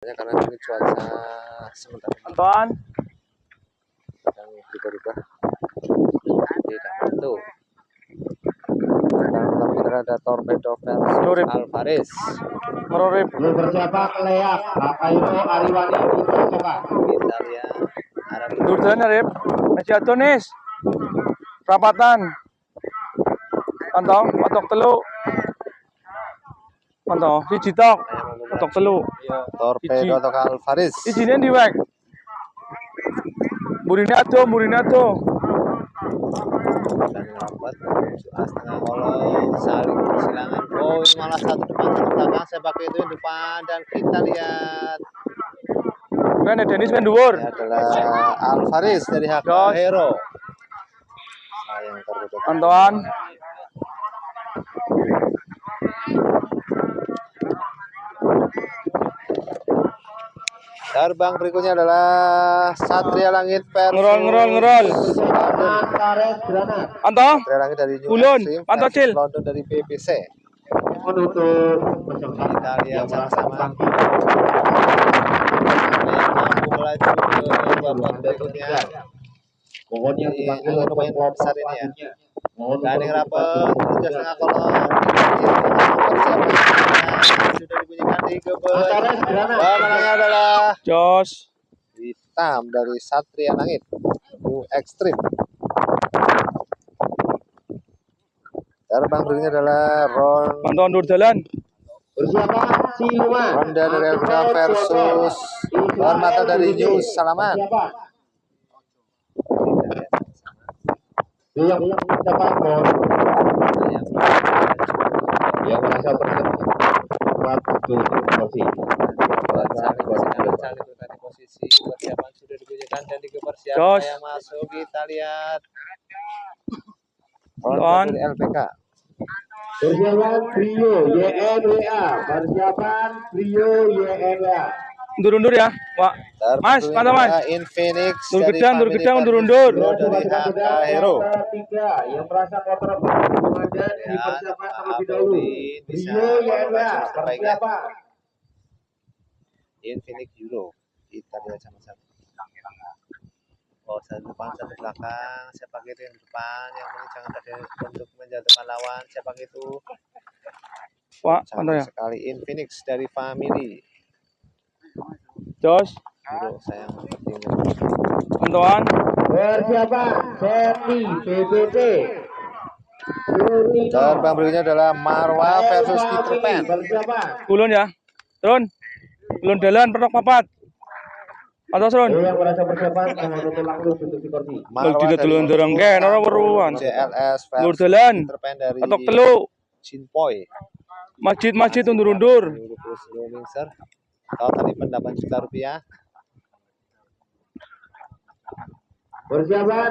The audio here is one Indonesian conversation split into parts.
Karena ini cuaca sementara Antoan, sedang berubah-ubah, tidak menentu. Dan pertama kita ada Torpedo versus Alvarez. merorip. Bersiapkan leak, Rakairo Ariwani Utosoka. Kita lihat arah Durdan rip. Masih atonis. Rapatan. Pantau, patok telu. Pantau, siji tok. Patok telu. Torpedo atau Alvarez. Ijine diwek. Murine ado. Dan rapat setengah kolong saling persilangan. Oh, ini malah satu depan satu belakang. Saya pakai itu yang depan dan kita lihat Kan Dennis main dhuwur. ini adalah Alvarez dari HK Dos. Hero. Sayang Torpedo. Antoan, Terbang berikutnya adalah Satria Langit versus ngerol. Antares Granat. Anto, Satria Langit dari New Ulun, Extreme Panto versus Cil. London dari PPC. Menutup Kita lihat sama-sama Bangki. yang mampu melaju ke babak berikutnya. Pokoknya Ini lumayan besar ini ya. Gandeng rapet, tujuh setengah kolong. Sudah dibunyikan di gebet. Antares Granat. Pemenangnya adalah Jos. hitam dari Satria Langit New Extreme. Terbang berikutnya adalah Antoan Durdalan. Bersiapkan Siluman. Ronda dari LPK versus Hormata dari New Salaman. Yang dapat gol. Yang merasa bersemangat untuk posisi. Saling berganti posisi, persiapan sudah dibunyikan dan digeber siapa Jos. yang masuk. Kita lihat Antoan. Ronda dari LPK. Persiapan trio YNWA. Persiapan trio YNWA. Undur ya, Wak. Mas, mantap Mas. Infinix Dur dari gedang, family undur. versus dari HK Hero. Tiga yang merasa kotor komandan dipersiapkan terlebih dahulu. Trio YNWA. Persiapan. Infinix Euro. Kita lihat sama-sama. Oh, satu depan, satu belakang. Saya pakai itu yang depan, yang ini jangan ada untuk menjatuhkan lawan. Saya pakai itu. Wak, mantap Cantik ya. sekali Infinix dari family. Jos. Euro sayang bertinggal. Antoan, Persiapan Ferdi PBT. Terbang berikutnya adalah Marwa versus Peter Pan. Persiapan. Ulun ya. Turun. Ulun dalan pertok papat. Atas Run. Yang merasa persiapan yang menuntut langsung untuk dikordi. Mal tidak tulung dorong ken ora weruan. JLS Lur versus dalan. Peter Pan dari Patok telu. Cinpoy. Masjid undur. Sir. Kalau tadi pendapat Rp8 juta. Persiapan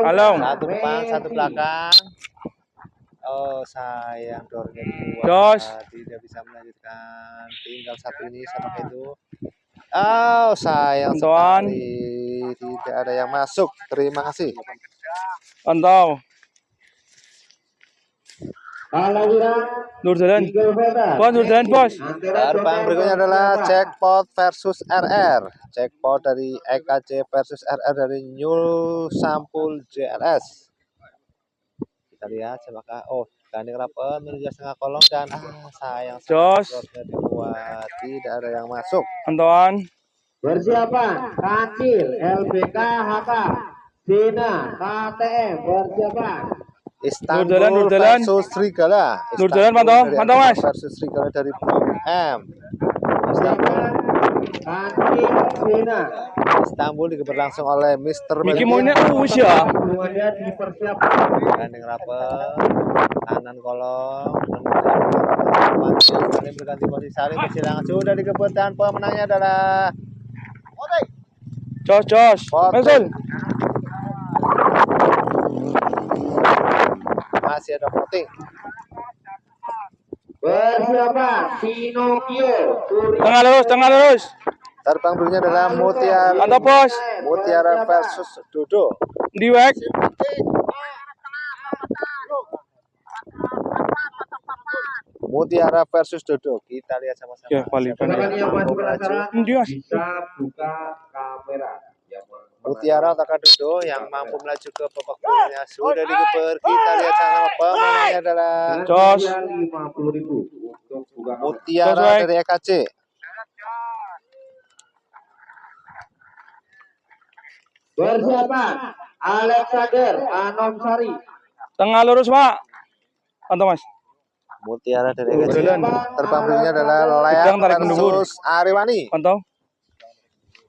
Kalong. Satu depan, satu belakang. Oh sayang dornya dua. Jos. Tidak bisa melanjutkan. Tinggal satu ini sama itu. Oh sayang Antoan. sekali. Tidak ada yang masuk. Terima kasih. Pantau. Durdalan. Bos, Durdalan bos. Terbang berikutnya adalah Jackpot versus RR. Jackpot dari EKC versus RR dari New Sampul JLS. Kita lihat siapakah. Oh, gandeng rapet menuju setengah kolong dan sayang. Jos. Josnya dibuat. Tidak ada yang masuk. Antoan. Persiapan Kancil LBK HK Dina KTM. Persiapan Istanbul Durdalan. versus Serigala. Durdalan, Istanbul pantau, dari Mas. versus Serigala dari M. Persiapan Kancil Dina. Istanbul digeber langsung oleh Mr. Miki Melvin. maunya ya. Hubungannya dipersiapkan. Gandeng rapet kanan kolong saling berganti posisi, saling bersilangan sudah digebut dan pemenangnya adalah Jos. Pensul. masih ada voting. Persiapan Pinocchio Tengah lurus. Terbang berikutnya adalah Mutiara. Mantap bos. Mutiara versus Dodo. Diwek. Mutiara versus Dodo. Kita lihat sama-sama. Oke, balikan Silakan ya. yang masih penasaran Dia bisa buka kamera. Yang Mutiara ataukah Dodo yang mampu melaju ke babak berikutnya sudah digeber. Kita lihat sama pemenangnya adalah Jos. 50.000 untuk buka kamera. Mutiara Jos, dari EKC. Persiapan Alexander Anomsari. Tengah lurus, Pak. Pantau, Mas. Mutiara dari EKC. Jalan. Terbang berikutnya adalah Layak Gedang tarik mundur. versus Ariwani. Pantau.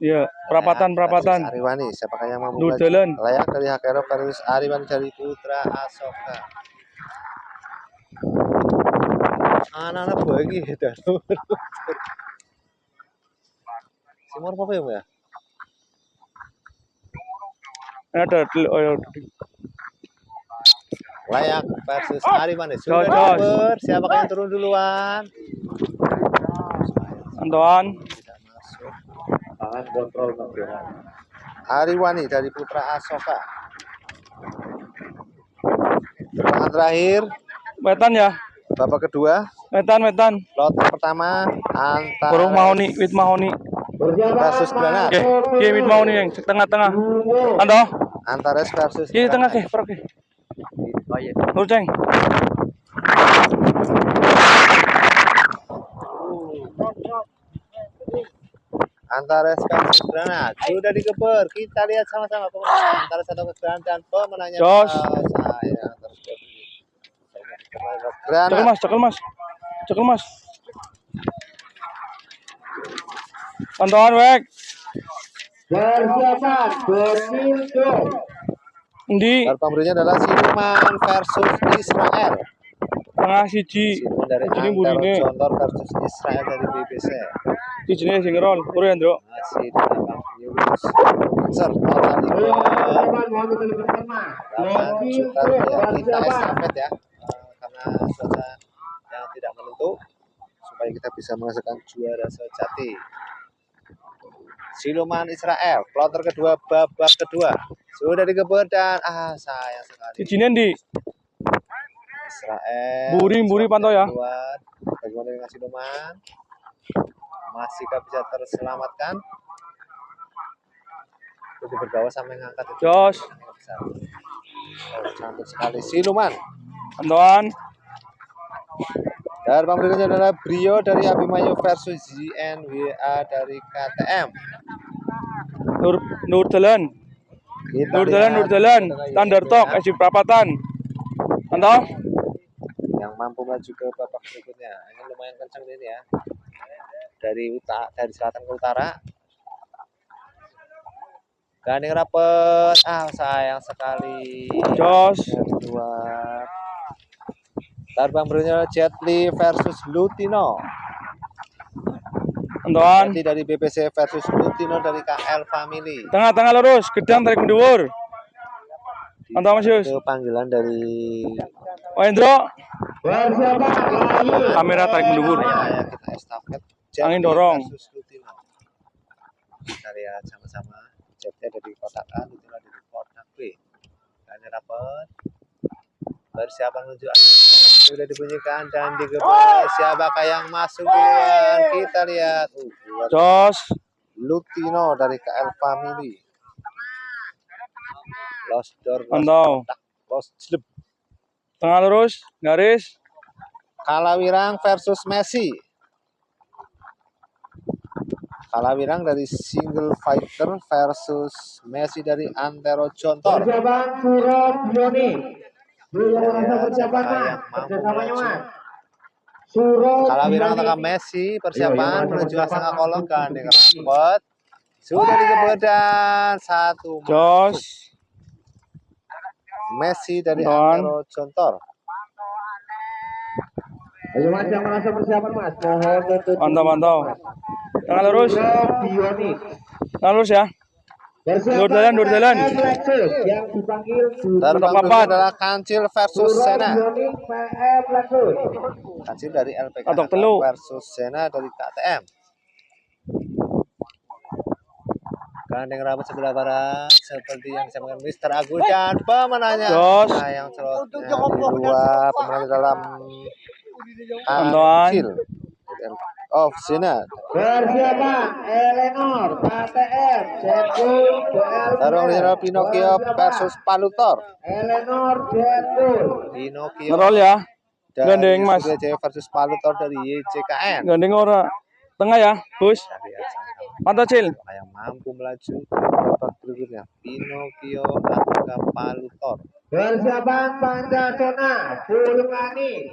Iya, perapatan. Versus Ariwani. Siapakah yang mampu Nur melaju? jalan. Layak dari Hakero versus Ariwani dari Putra Asoka. Anak-anak bagi dan Simor apa ya? Ada. Layak versus Ariwani. Sudah Jos. digeber. Siapakah yang turun duluan? Pantauan. Tidak masuk. Tangan kontrol tampilan. Ariwani dari Putra Asoka. Terbang terakhir. Wetan ya. Babak kedua. Wetan. Lot pertama antara Burung mahoni, wit mahoni. versus Granat. Oke, wit mahoni yang tengah-tengah. Pantau. Antares versus Ini tengah Granat. ke, perok ke. Nur ceng. Antares versus Granat. Sudah digeber. Kita lihat sama-sama pemenang Antares atau Granat dan pemenangnya Jos. saya terus Cekel Granat. mas. Pantauan wek. Persiapan Benildo. Di Terbang berikutnya adalah Siluman versus Israel. tengah siji. Siluman dari Ini Antero burine. Jontor versus Israel dari BBC. Di sini sing ngerol. Uru ya, Ndro. Masih di belakang Yunus. Ser, total di Persiapan mobil pertama. 8 juta rupiah. Kita estafet ya, karena cuaca yang tidak menentu, supaya kita bisa menghasilkan juara sejati. Siluman Israel, kloter kedua babak kedua sudah digeber dan sayang sekali. Di sini di Israel. Buri pantau ya. Keluar. Bagaimana dengan Siluman? Masihkah bisa terselamatkan? Itu bergaul sampai ngangkat itu. Jos. Oh, cantik sekali Siluman. Pantauan. Dan berikutnya adalah Brio dari Abimanyu versus ZNWA dari KTM. Nur jalan. Nur jalan. Standar tok, esi perapatan. Pantau. Yang mampu maju ke babak berikutnya. Ini lumayan kencang ini ya. Dari selatan ke utara. Gandeng rapet. Sayang sekali. Jos. Keluar. Terbang berikutnya Jetli versus Lutino. Pantauan. Jetli dari BBC versus Lutino dari KL Family. Tengah lurus, gedang tarik mundur. Pantau Mas Yus. Itu panggilan dari Oh Indro. Persiapan Kamera tarik mundur. ya, kita estafet. Angin Jetli dorong. versus Lutino. Kita lihat sama-sama. Jetli ada di kotak A, Lutino ada di kotak B. Ini rapat. Persiapan menuju sudah dibunyikan dan digeber. Siapakah yang masuk duluan? Kita lihat. Jos. Lutino dari KL Family. Lost door. Pantau. Lost slip. Tengah lurus, garis. Kalawirang versus Messi. Kalawirang dari Single Fighter versus Messi dari Antero Jontor. Persiapan Surat Yoni. Kalawirang atau Messi persiapan menuju tengah kolong gandeng rapet. Sudah digeber dan satu Jos. Messi dari Don. Antero Jontor. Ayo Mas yang merasa persiapan Mas. Mohon Pantau. Tengah lurus. Yoni. Tengah lurus ya. Nur jalan. Yang dipanggil Terbang papat. adalah Kancil versus Sena. Yoni PM Lexus. Kancil dari LPK Atok telu. versus Sena dari KTM. Gandeng rapat sebelah barat seperti yang disampaikan Mr. Agus dan pemenangnya. Jos. Yang celotnya di dua pemenang dalam Tonton. Kecil. Oh, sini. Persiapan Eleanor KTM Jetbull Tarung General Pinocchio versus Palutor. Eleanor Jetbull Pinocchio Ngerol ya. dari Gandeng, Mas. Surya Jaya versus Palutor dari YCKN. Gandeng ora. Tengah ya, Bus. Mantap, Cil. Yang mampu melaju ke babak berikutnya. Pinocchio atau Palutor. Persiapan Pancasona Pulungani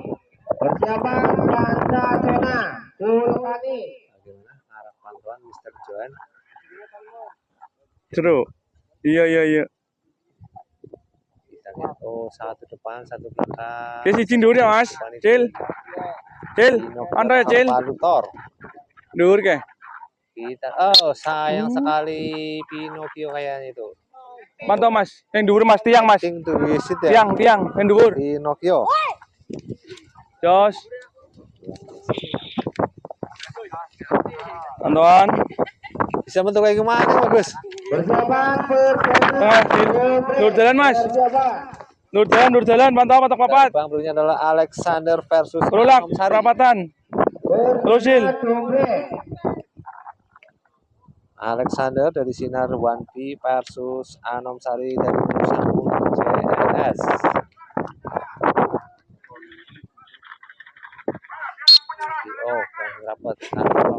Persiapan Pancasona Pulungani Bagaimana harapan Tuan Mr. Joan? Seru. Iya. Kita lihat, oh, satu depan, satu belakang. Oke, si Cindur ya, Mas. Cil. Anda ya, Cil. Palutor. Dur ke. Kita, oh, sayang sekali Pinocchio kayaknya itu. Mantap, Mas. Yang dur, Mas. Tiang, Mas. Ting tuh visit ya. Tiang. Yang dur. Pinocchio. Jos. Tonton. Bisa bentuk kayak gimana, bagus? Persiapan Tengah, Cil. Dur jalan, Mas. Nur jalan. Mantap, papat. Bang berikutnya adalah Alexander versus Berulak, Anom Sari. perapatan. Terus, Cil. Alexander dari Sinar 1P versus Anom Sari dari Nusantara JLS. Oh, rapat.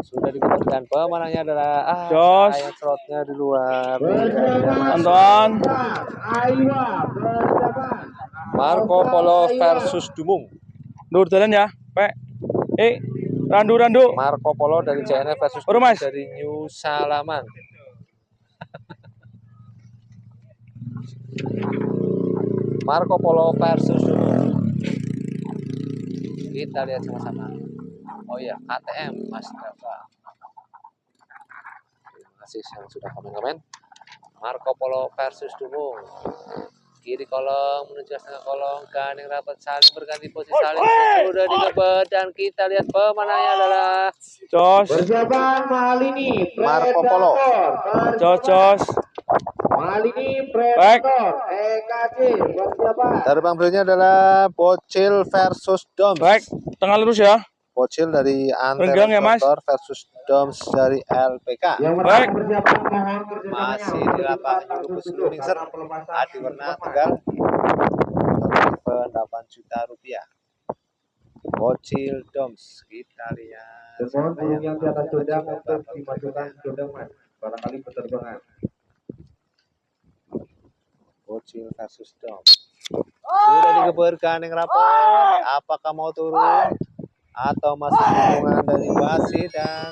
Sudah dikembalikan. Pemenangnya adalah Jos. sayang slotnya di luar. Tonton. Marco Polo versus Dumung. Nur jalan ya, Pak. Randu. Marco Polo dari CNF versus Baru, Mas. dari New Salaman. Marco Polo versus Dumung. Kita lihat sama-sama. Oh iya, KTM Mas Dava. Terima kasih yang sudah komen-komen. Marco Polo versus Dumung. Kiri kolong menuju setengah kolong, gandeng rapat saling berganti posisi saling sudah dikebet dan kita lihat pemenangnya adalah Jos. Persiapan Malini Marco Polo. Jos. Malini Predator EKC persiapan. Terbang berikutnya adalah Bocil versus Doms. Baik, tengah lurus ya. Bocil dari Renggang ya, Mas. Anter versus Doms dari LPK. Yang Baik. persiapan mohon kerjasamanya Masih di untuk lapangan satu Jurubus duduk Ningser. karena pelepasan Adi Warna bersamaan. Tegal. Event 8 juta rupiah. Bocil Doms. Kita lihat. Dan mohon siapa yang burung yang di atas jodang mampu untuk babak dimasukkan berikutnya. jodangan barangkali penerbangan. Bocil versus Doms. Sudah dikeberkan yang rapor. Apakah mau turun atau masih dukungan dari wasit dan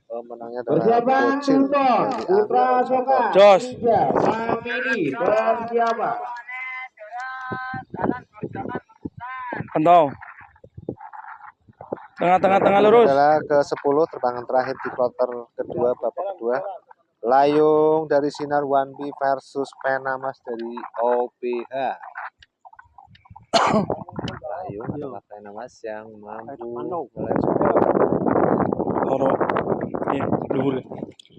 pemenangnya adalah Persiapan Bocil Tutor dari Putra Anter Soka Jos. Tiga Mamini persiapan. Pantau. Tengah lurus. Adalah ke-10 terbangan terakhir di kloter kedua babak kedua. Layung dari Sinar 1B versus Penamas dari OPH. Layung adalah Penamas yang mampu melaju. Loro. Iya, luhur.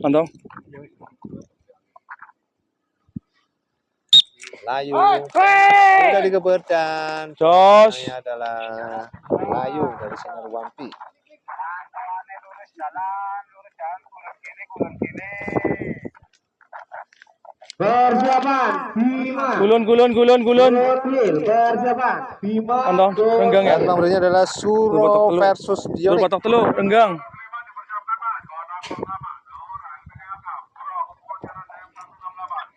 Pantau. Layung sudah dikeber dan Jos. ini adalah Layung dari Sinar 1B. Persiapan Bima. Gulun. Rodril persiapan Bima. Pantau. Renggang ya. Dan nomornya adalah Suro versus Dur Bionik. patok telu, renggang.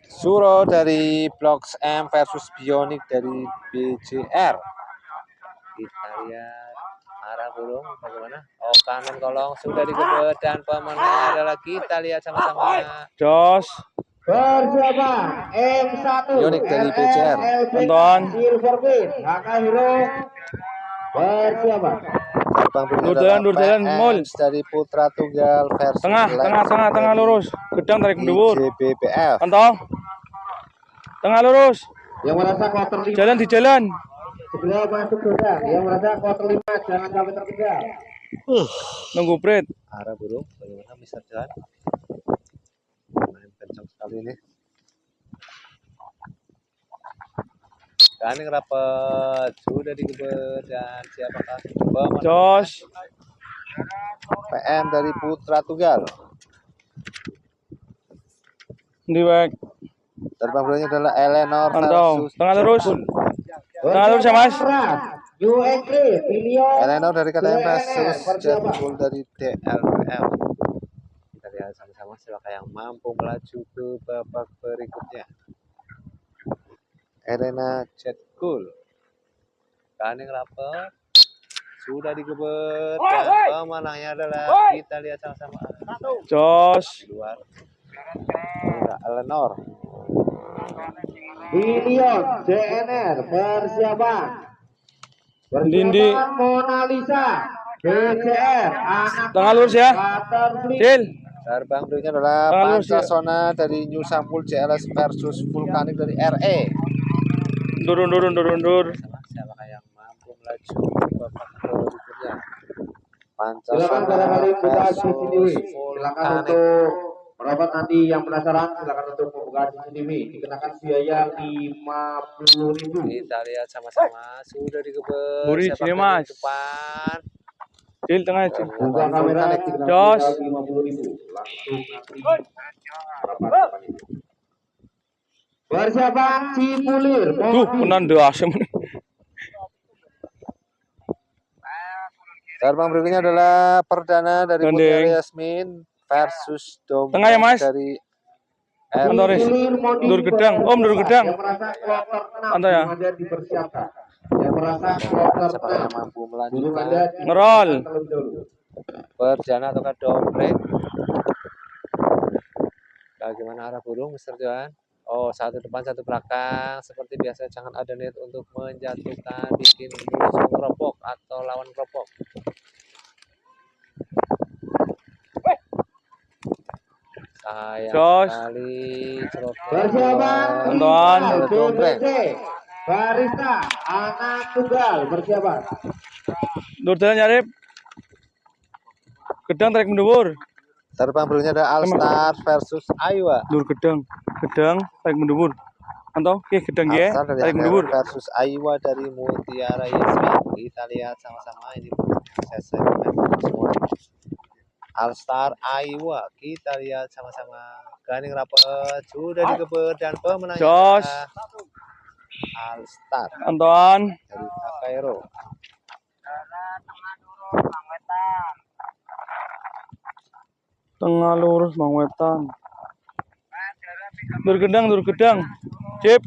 Suro dari Blok M versus Bionik dari BJR. Kita lihat arah burung bagaimana. Oh, kanan kolong sudah dikebet dan pemenangnya adalah kita lihat sama-sama. Jos. Persiapan M1 Bionik dari BCR. Tonton. Silverfin Hakahiro persiapan. Terbang Dur jalan, mul. dari Putra Tunggal versus Tengah lurus. Gedang tarik menduwur. JBPF. Pantau. Tengah lurus. Yang merasa kloter 5 Jalan di jalan. segera masuk jodang. Yang merasa kloter 5 jangan sampai terkejar. Nunggu Prit. Arah burung bagaimana Mister Jalan? Main kencang sekali ini. Gandeng rapat. Sudah digeber dan siapakah pemenang? Jos. PM dari Putra Tunggal. Diwek. Terbang berikutnya adalah Eleanor Pantau. versus Tengah lurus. Tengah lurus ya Mas. Eleanor dari KTM versus Jetcool dari DLM. Kita lihat sama-sama siapa yang mampu melaju ke babak berikutnya. Elena Jetcool. Gandeng rapat. Sudah digeber dan pemenangnya adalah kita lihat sama-sama. Jos. Di luar. Eleanor. Bilion CNR persiapan. Dindi. Persiapan Mona Lisa BCR anak Tengah lurus ya. Butterfly. Dil. Terbang berikutnya adalah Tengah lurus ya. Pancasona dari New Sampul JLS versus Vulkanik dari RE. Dur. Siapa yang mampu melaju ke babak berikutnya? Silakan Pancasona barangkali buka versus CCTV. Silakan Vulkanik. untuk perawat nanti yang penasaran silakan untuk membuka CCTV. Dikenakan biaya 50.000. Kita lihat sama-sama sudah digeber. Muri, Siapa sini, yang di Mas. depan? Dil tengah Dil. Buka kamera dikenakan Jos. biaya 50.000. Langsung nanti merapat depan itu. Persiapan Cipulir. Duh, menan deh asem. Terbang berikutnya adalah perdana dari Gandeng. Mutiara Yasmin versus Dom Tengah ya, Mas. dari Antoris. Dur gedang. Om dur gedang. Yang merasa kloter 6 Santai ya. burung Anda dipersiapkan. Yang merasa kloter siapa yang 6 mampu burung Anda melanjutkan Ngerol. terlebih dahulu. perdana ataukah downgrade? Bagaimana arah burung, Mr. Johan? Oh, satu depan, satu belakang. Seperti biasa, jangan ada niat untuk menjatuhkan, bikin musuh keropok atau lawan keropok. Sayang Jos. sekali. Persiapan Tonton. BBC Barista anak tunggal persiapan. Dur jalan nyarip. Gedang tarik menduwur. Terbang berikutnya ada Alstar versus Aiwa. Dur gedang. Gedang tarik menduwur. Antau, gedang ya, Alstar dari tarik Angel menduwur. versus Aiwa dari Mutiara Yasmin. Kita lihat sama-sama ini sesi semua. Alstar Aiwa, kita lihat sama-sama. Gandeng rapat sudah digeber dan pemenangnya Jos. adalah Alstar Anton. dari Kakairo. Tengah lurus Bang Wetan. Dur gedang. Cip.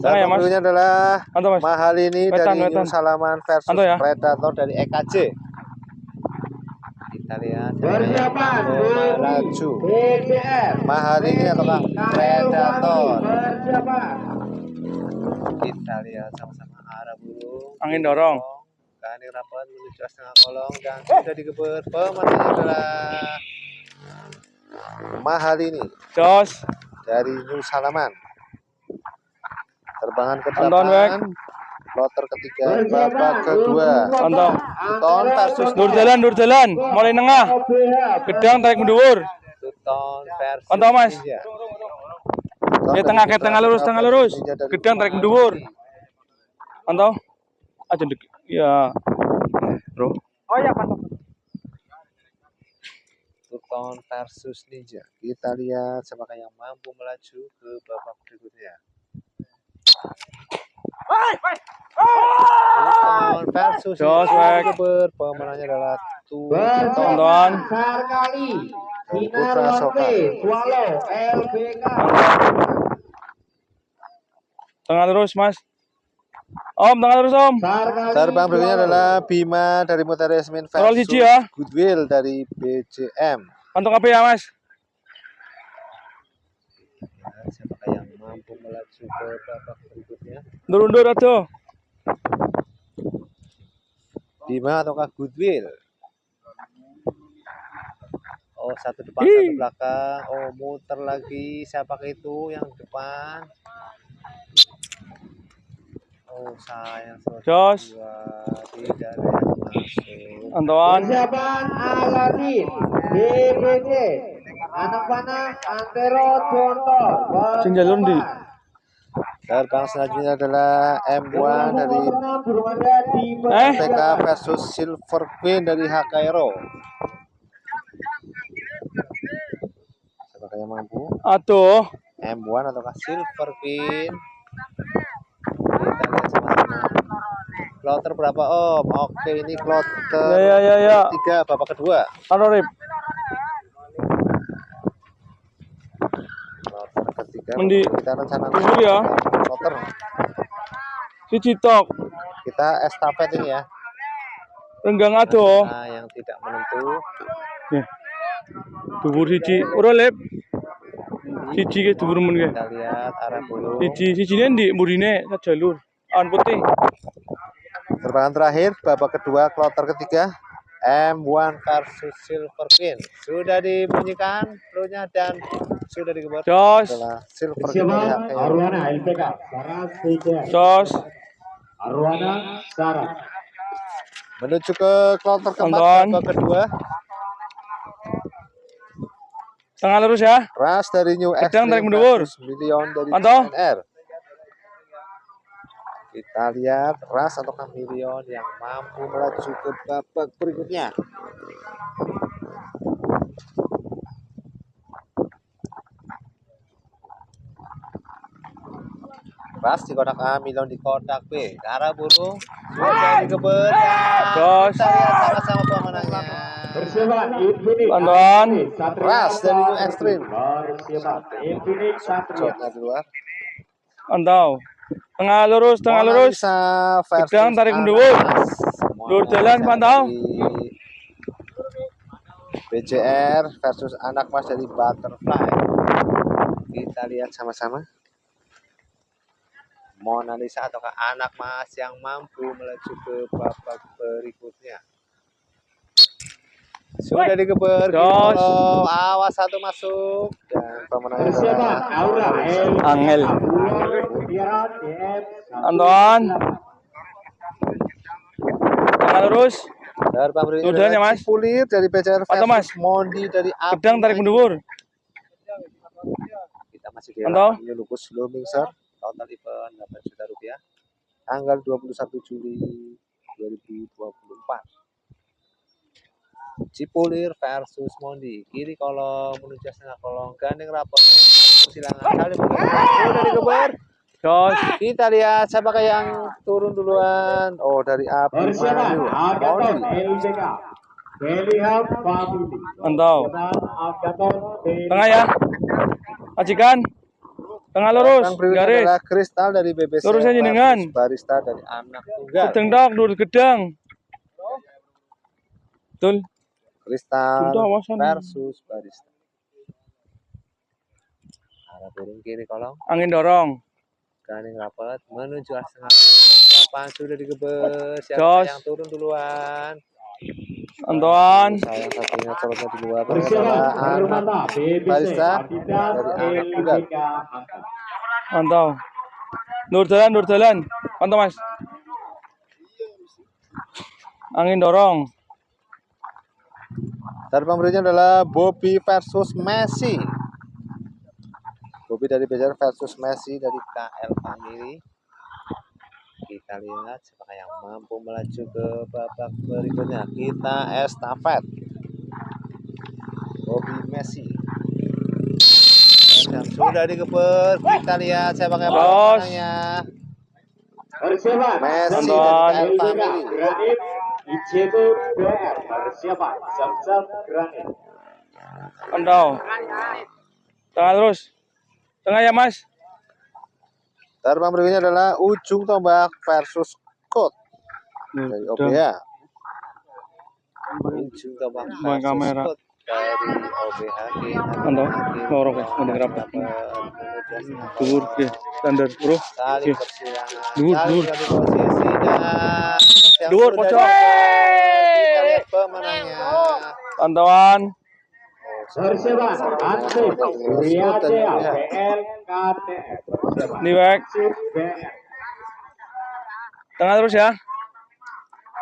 Tengah ya, Mas. Berikutnya adalah Anto, Mas. Mahalini Wetan, dari wetan. New Salaman versus Anto ya. Predator dari EKJ. Kita lihat Persiapan melaju. BCR Mahalini ataukah Predator? persiapan. Kita lihat sama-sama arah burung. Angin dorong. Gandeng rapat menuju setengah kolong dan sudah digeber. Pemenangnya adalah Mahalini Jos. dari New Salaman. Terbangan ke Anton, Wek. 8, kloter ketiga, babak kedua. Anton. Tuton versus Dur jalan. Mulai nengah. Gedang tarik menduwur. Tuton versus Anton, Mas. Ninja. Ya tengah lurus. Gedang tarik menduwur. Antau. Aja dek. Ya. Bro. Oh ya, pantau. Tuton versus Ninja. Kita lihat siapa yang mampu melaju ke babak berikutnya. Tuton versus Jos, Ninja. Wek. Pemenangnya adalah Tuton. Persiapan Sarkali Sinar Putra Soka. Lonte Swallow LBK. Tengah lurus, Mas. Om, tengah lurus, Om. Sarkali Terbang berikutnya Swallow. adalah Bima dari Mutiara Yasmin Roll versus hiji ya. Goodwill dari BCM. Antong apa ya, Mas? Siapa yang mampu melaju ke babak berikutnya? Undur atuh. Bima ataukah Goodwill? Oh, satu depan, Ih. satu belakang. Oh, muter lagi. Siapa itu yang depan? Oh, sayang. Jos. Tidak ada yang masuk. Antoan. Persiapan Aladin BBC anak panah Antero Contoh. Sing jalur ndi? Terbang selanjutnya adalah M1 dari LPK versus Silver Queen dari HKRO. Siapakah yang mampu? Atuh. M1 ataukah Silver Queen? Kita lihat sama-sama. Kloter berapa Om? Oke, ini kloter Ya. 3 babak kedua. Anu Rip. Kloter ketiga. Mendi. Kita rencana Dulu ya. kloter. Siji tok. Kita estafet ini ya. Renggang atuh. Nah, yang tidak menentu. Ya. Dhuwur siji. Ora Lip. Siji ke dhuwur men ke. Kita lihat arah burung. Sijine ndi mburine jalur. Awan putih. Terbangan terakhir babak kedua kloter ketiga M1 versus Silver Queen. Sudah dibunyikan krunya dan sudah digeber. Jos. Adalah Silver Queen dari HKRO. Arwana LPK Saras PCR. Jos. Arwana Saras. Menuju ke kloter keempat Tonton. babak kedua. Tengah lurus ya. Ras dari New Gedang Extreme tarik mundur. versus Million dari Tonton. NR. Kita lihat Ras ataukah Million yang mampu melaju ke babak berikutnya. Ras di kotak A, Million di kotak B. Ke arah burung sudah digeber. Jos. Kita lihat sama-sama pemenangnya. Persiapan Infinix. Tonton. Ras dari New Extreme. Persiapan Infinix Satria. Shotnya di luar. Antau. Tengah lurus. Mona Lisa versus Gedang tarik Anas. mundur. Mona Lurus jalan, Lisa pantau. dari BJR versus anak mas dari Butterfly. Kita lihat sama-sama. Mona Lisa ataukah anak mas yang mampu melaju ke babak berikutnya. Sudah digeber. Jos. Kalau awas satu masuk dan pemenangnya Persiapan adalah Aura Angel. Anton. Tengah lurus. Terbang berikutnya Sudah ya, adalah Mas? Cipulir dari BCR Atau, Mas? versus Mondi dari Api. Gedang tarik mundur. Kita masih di Antau. New Lupus Lumingser. Total event 8 juta rupiah. Tanggal 21 Juli 2024. Cipulir versus Mondi. Kiri kolong menuju setengah kolong. Gandeng rapor. Silangan kali sudah digeber. Jos. Kita lihat siapakah yang turun duluan. Oh, dari Api Persiapan Maju. Agaton Mondi. LPK. Pelihan Family. Antau. Persiapan Agaton Tengah ya. Majikan. Tengah lurus. Yang berikutnya Garis. adalah Kristal dari BBC Lurus aja dengan. versus Barista dari Anak Tunggal. Gedang dok. Lurus gedang. Betul. Kristal Sudah, awasan. versus Barista. Arah burung kiri kolong. Angin dorong. Ganing rapat menuju setengah. Kapan sudah digeber? Siapa Jos. yang turun duluan? Anton. Sayang satunya corotnya di luar. Persiapan Adalah anak Armada BBC Barista Adidas dari Anak Tunggal. LPK Angkat. Mantau. Nur jalan. Mantau mas. Angin dorong. Terbang berikutnya adalah Bobby versus Messi. Bobby dari BCR versus Messi dari KL Family. Kita lihat siapa yang mampu melaju ke babak berikutnya. Kita estafet. Bobby Messi. Dan sudah digeber. Kita lihat siapa yang pemenangnya. Persiapan Messi Anton. dari KL LPK Family. Granit ICB BR. Persiapan Samsung Granit. Mantau. Tengah terus. Tengah ya mas. Terbang berikutnya adalah Ujung Tombak versus Code dari OBH. Ujung Tombak versus kamera. Code dari OBH. Mantau. Lorong ya. Mending rapat. Dhuwur ke standar bro. Saling Oke. persilangan. Dhuwur. Saling adu posisi dan yang Dhuwur, sudah pojok. kita lihat pemenangnya. Pantauan. Persiapan Ansip Suryajaya PL KTF. Persiapan Niwek. Ansip BR. Tengah terus ya.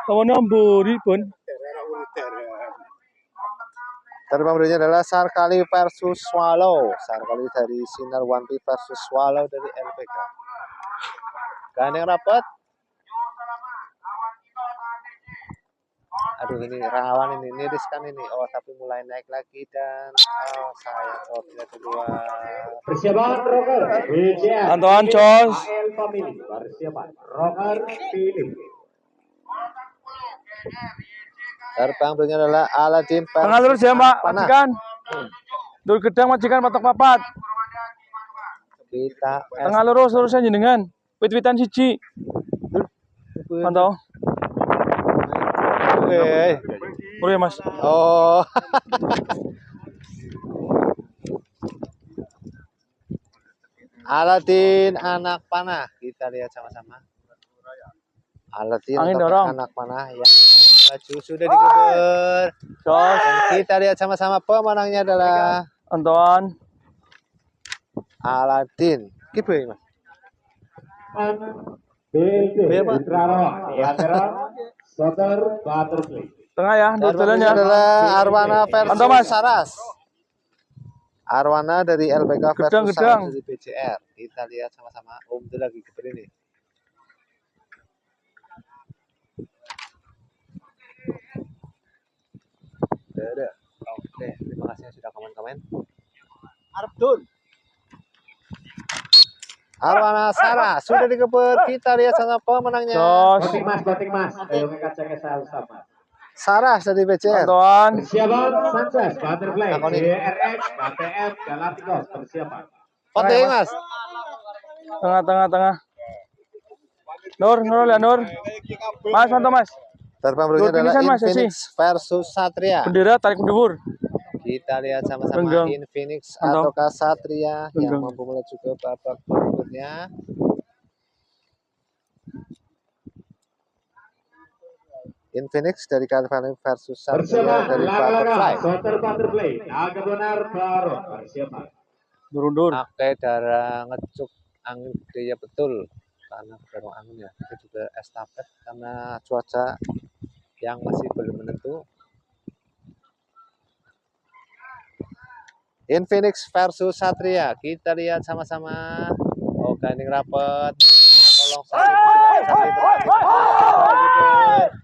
Kamu namburi pun. Terbang berikutnya adalah Sarkali versus Swallow. Sarkali dari Sinar One Piece versus Swallow dari LPK. Gandeng rapat. Aduh, ini rawan ini riskan ini. Oh, tapi mulai naik lagi dan saya tidak keluar. Persiapan rocker. BCR. Antoan Jos. AL Family. Persiapan rocker pilih. Terbang berikutnya adalah Aladin Tengah lurus ya, Mbak. Panah. Majikan. Dur gedang majikan patok papat. Kita Tengah lurus lurusnya jenengan. Wit-witan siji. Mantau. Oke. Udah ya, Mas. Oh. Aladin anak panah. Kita lihat sama-sama. Aladin Angin atau dorong. anak panah yang maju sudah digeber. Jos. Dan kita lihat sama-sama pemenangnya adalah Antoan. Aladin. Kibe, Mas. BC. Iya, Pak. Intraro. Diantara Soter Butterfly. Tengah ya, dur Dan jalan ini ya. adalah Arwana versus Mantap, Mas. Saras. Arwana dari LPK versus Gedang, Saras gedang. dari BCR. Kita lihat sama-sama. Om itu lagi geber ini. Ada. Oke, terima kasih yang sudah komen-komen. Arbdun. Arwana Saras sudah digeber. Kita lihat sama pemenangnya. Jos. Boting mas. Ayo kaca sama. Saras dari BCR. Antoan. Persiapan Sanchez Butterfly. Takon ini. DRX KTM Galacticos. Persiapan. Penting, Mas. Tengah. Nur ya, Nur. Mas, mantap, Mas. Terbang berikutnya Dua adalah finisan, Mas, Infinix versus Satria. Bendera tarik mundur. Kita lihat sama-sama Renggang. Infinix Mantap. ataukah Satria yang Renggang. mampu melaju ke babak berikutnya. Infinix dari Calvin versus Satria Persiapan dari Butterfly. Soter Butterfly. Naga benar baru. Persiapan. Durundur. Pakai darah ngecuk angin gede ya betul karena dorong angin ya. Itu juga estafet karena cuaca yang masih belum menentu. Infinix versus Satria. Kita lihat sama-sama. Oh, gandeng rapet. Tolong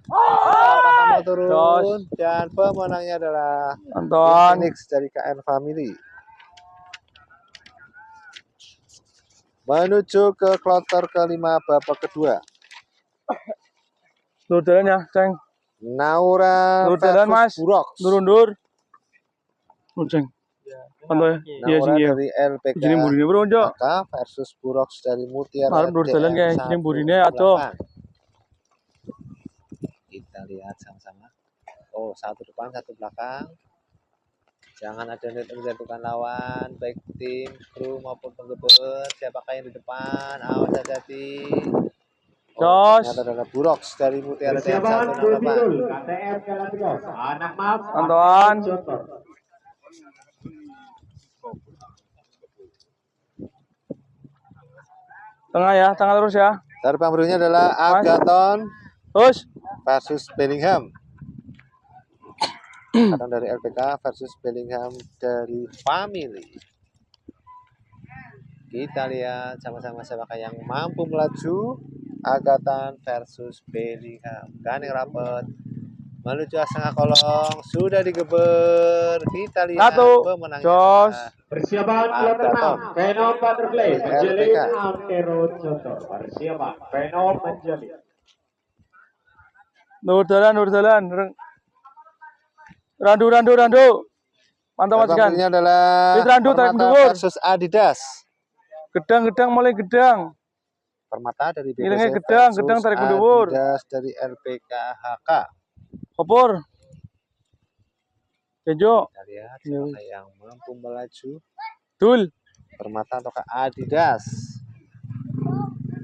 apakah mau turun? Dan pemenangnya adalah Antoan. Infinix dari KN Family. Menuju ke kloter kelima babak kedua. Dur jalan ya, Ceng. Naura Dur jalan, Mas. versus Burok. Durundur. Ceng. Mantap ya. Iya, Naura sini ya. dari LPK Jadi burine bro, Jo. Maka versus Burok dari Mutiara. Harap dur jalan kayak DM jadi burine atau 128. Kita lihat sama-sama. Oh, satu depan, satu belakang. Jangan ada net menjatuhkan lawan, baik tim, kru maupun penggeber. Siapakah yang di depan? Awas hati-hati. Jos. Ternyata adalah Burok dari Mutiara DM Persiapan 168. KTM Galacticos. Anak mas. Antoan. Contoh. Tengah ya, tengah lurus ya. Terbang berikutnya adalah Mas. Agaton Terus. versus Bellingham. Agaton dari LPK versus Bellingham dari Family. Kita lihat sama-sama siapakah yang mampu melaju. Agaton versus Bellingham. Gandeng rapet. Menuju setengah kolong. Sudah digeber. Kita lihat Satu. pemenangnya. Jos. adalah Persiapan kloter 6. Venom Butterfly. Menjalin LPK. Antero Contoh. Persiapan Venom menjalin. Dur jalan. Randu. Mantap, Mas Terbang kan. berikutnya adalah Fit Randu, tarik Permata mundur. versus Adidas. Gedang mulai gedang. Permata dari BBC Ngiringnya gedang versus tarik mundur. Adidas dari LPK HK. Kopor. Bejo. Kita lihat siapa yang mampu melaju. Dul. Permata ataukah Adidas.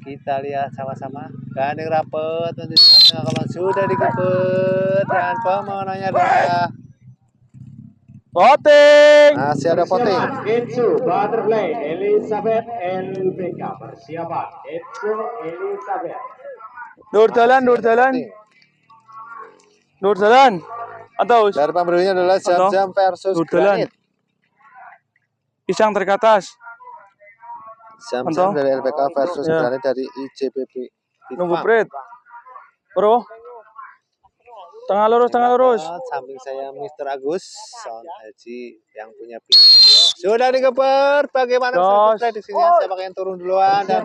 Kita lihat sama-sama. Gandeng rapet menuju setengah kolong sudah digeber dan pemenangnya adalah Voting. masih ada voting. Persiapan Itsu Butterfly Elizabeth LPK. Persiapan Itsu Elizabeth. Dur jalan. Atau Dari pemberinya adalah Jam-Jam versus Dur jalan. Granit. pisang tarik atas. Jam dari LPK versus Ya. Berani dari IJPB. Nunggu Prit. Bro. Tengah lurus. Samping saya Mr. Agus Son Haji yang punya pin. Sudah dikeber. Bagaimana Jos. prediksinya? Siapa yang turun duluan dan